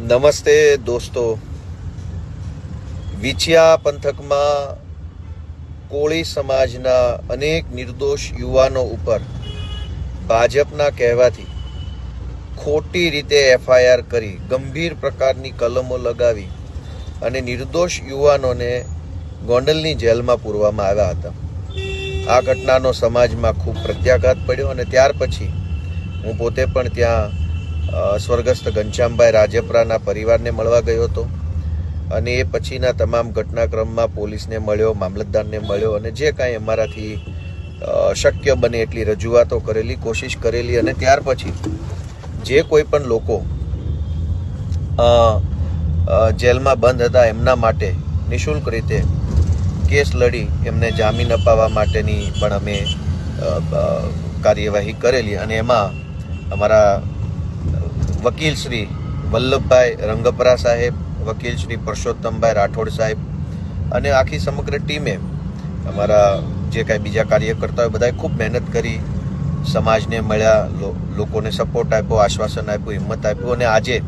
નમસ્તે દોસ્તો, વિછિયા પંથકમાં કોળી સમાજના અનેક નિર્દોષ યુવાનો ઉપર ભાજપના કહેવાથી ખોટી રીતે એફઆઈઆર કરી ગંભીર પ્રકારની કલમો લગાવી અને નિર્દોષ યુવાનોને ગોંડલની જેલમાં પૂરવામાં આવ્યા હતા. આ ઘટનાનો સમાજમાં ખૂબ પ્રત્યાઘાત પડ્યો અને ત્યાર પછી હું પોતે પણ ત્યાં સ્વર્ગસ્થ ઘનશ્યામભાઈ રાજપરાના પરિવારને મળવા ગયો હતો અને એ પછીના તમામ ઘટનાક્રમમાં પોલીસને મળ્યો, મામલતદારને મળ્યો અને જે કાંઈ અમારાથી શક્ય બને એટલી રજૂઆતો કરેલી, કોશિશ કરેલી અને ત્યાર પછી જે કોઈ પણ લોકો જેલમાં બંધ હતા એમના માટે નિઃશુલ્ક રીતે કેસ લડી એમને જામીન અપાવવા માટેની પણ અમે કાર્યવાહી કરેલી અને એમાં અમારા વકીલ શ્રી વલ્લભભાઈ રંગપરા સાહેબ, વકીલ શ્રી પરસોત્તમભાઈ રાઠોડ સાહેબ અને આખી સમગ્ર ટીમે, અમારા જે કાંઈ બીજા કાર્યકર્તાઓ બધાએ ખૂબ મહેનત કરી, સમાજને મળ્યા, લોકોને સપોર્ટ આપ્યો, આશ્વાસન આપ્યું, હિંમત આપ્યું અને આજે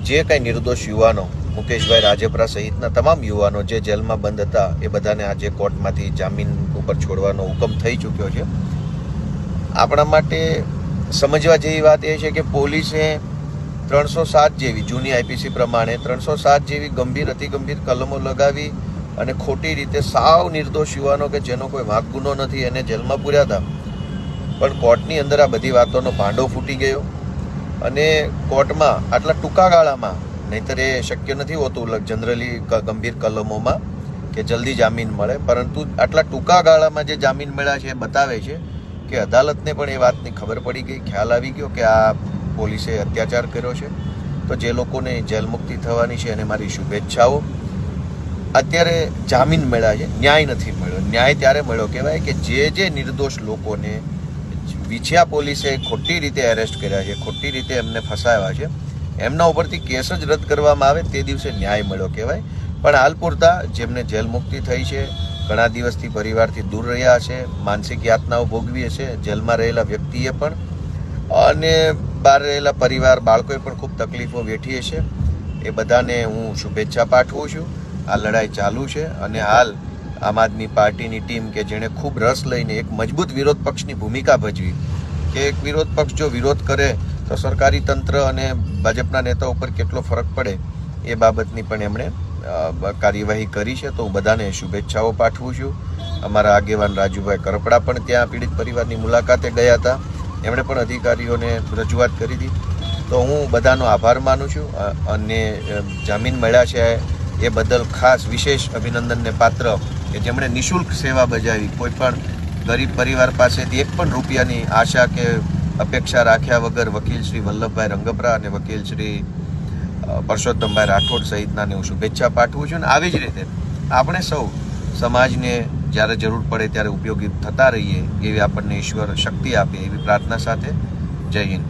જે કાંઈ નિર્દોષ યુવાનો, મુકેશભાઈ રાજપરા સહિતના તમામ યુવાનો જે જેલમાં બંધ હતા એ બધાને આજે કોર્ટમાંથી જામીન ઉપર છોડવાનો હુકમ થઈ ચૂક્યો છે. આપણા માટે સમજવા જેવી વાત એ છે કે પોલીસે 307 જેવી જૂની આઈપીસી પ્રમાણે 307 જેવી ગંભીર અતિ ગંભીર કલમો લગાવી અને ખોટી રીતે સાવ નિર્દોષ યુવાનો કે જેનો કોઈ વાંક ગુનો નથી એને જેલમાં પૂર્યા હતા. પણ કોર્ટની અંદર આ બધી વાતોનો ભાંડો ફૂટી ગયો અને કોર્ટમાં આટલા ટૂંકા ગાળામાં, નહીંતર એ શક્ય નથી હોતું જનરલી ગંભીર કલમોમાં કે જલ્દી જામીન મળે, પરંતુ આટલા ટૂંકા ગાળામાં જે જામીન મળ્યા છે એ બતાવે છે કે અદાલતને પણ એ વાતની ખબર પડી ગઈ, ખ્યાલ આવી ગયો કે આ પોલીસે અત્યાચાર કર્યો છે. તો જે લોકોને જેલ મુક્તિ થવાની છે એને મારી શુભેચ્છાઓ. અત્યારે જામીન મળ્યા છે, ન્યાય નથી મળ્યો. ન્યાય ત્યારે મળ્યો કહેવાય કે જે નિર્દોષ લોકોને વિછિયા પોલીસે ખોટી રીતે એરેસ્ટ કર્યા છે, ખોટી રીતે એમને ફસાવ્યા છે, એમના ઉપરથી કેસ જ રદ કરવામાં આવે તે દિવસે ન્યાય મળ્યો કહેવાય. પણ હાલ પૂરતા જેમને જેલ મુક્તિ થઈ છે, ઘણા દિવસથી પરિવારથી દૂર રહ્યા છે, માનસિક યાતનાઓ ભોગવી છે, જેલમાં રહેલા વ્યક્તિએ પણ અને બહાર રહેલા પરિવાર, બાળકોએ પણ ખૂબ તકલીફો વેઠી છે. એ બધાને હું શુભેચ્છા પાઠવું છું. આ લડાઈ ચાલુ છે અને હાલ આમ આદમી પાર્ટીની ટીમ કે જેણે ખૂબ રસ લઈને એક મજબૂત વિરોધ પક્ષની ભૂમિકા ભજવી, કે એક વિરોધ પક્ષ જો વિરોધ કરે તો સરકારી તંત્ર અને ભાજપના નેતા ઉપર કેટલો ફરક પડે એ બાબતની પણ એમણે કાર્યવાહી કરી છે. તો હું બધાને શુભેચ્છાઓ પાઠવું છું. અમારા આગેવાન રાજુભાઈ કરપડા પણ ત્યાં પીડિત પરિવારની મુલાકાતે ગયા હતા, એમણે પણ અધિકારીઓને રજૂઆત કરી હતી. તો હું બધાનો આભાર માનું છું અને જામીન મળ્યા છે એ બદલ ખાસ વિશેષ અભિનંદનને પાત્ર કે જેમણે નિઃશુલ્ક સેવા બજાવી, કોઈ પણ ગરીબ પરિવાર પાસેથી એક પણ રૂપિયાની આશા કે અપેક્ષા રાખ્યા વગર વકીલ શ્રી વલ્લભભાઈ રંગપરા અને વકીલ શ્રી પરસોત્તમભાઈ રાઠોડ સહિતનાને હું શુભેચ્છા પાઠવું છું. અને આવી જ રીતે આપણે સૌ સમાજને જ્યારે જરૂર પડે ત્યારે ઉપયોગી થતા રહીએ એવી આપણને ઈશ્વર શક્તિ આપે એવી પ્રાર્થના સાથે જય હિન્દ.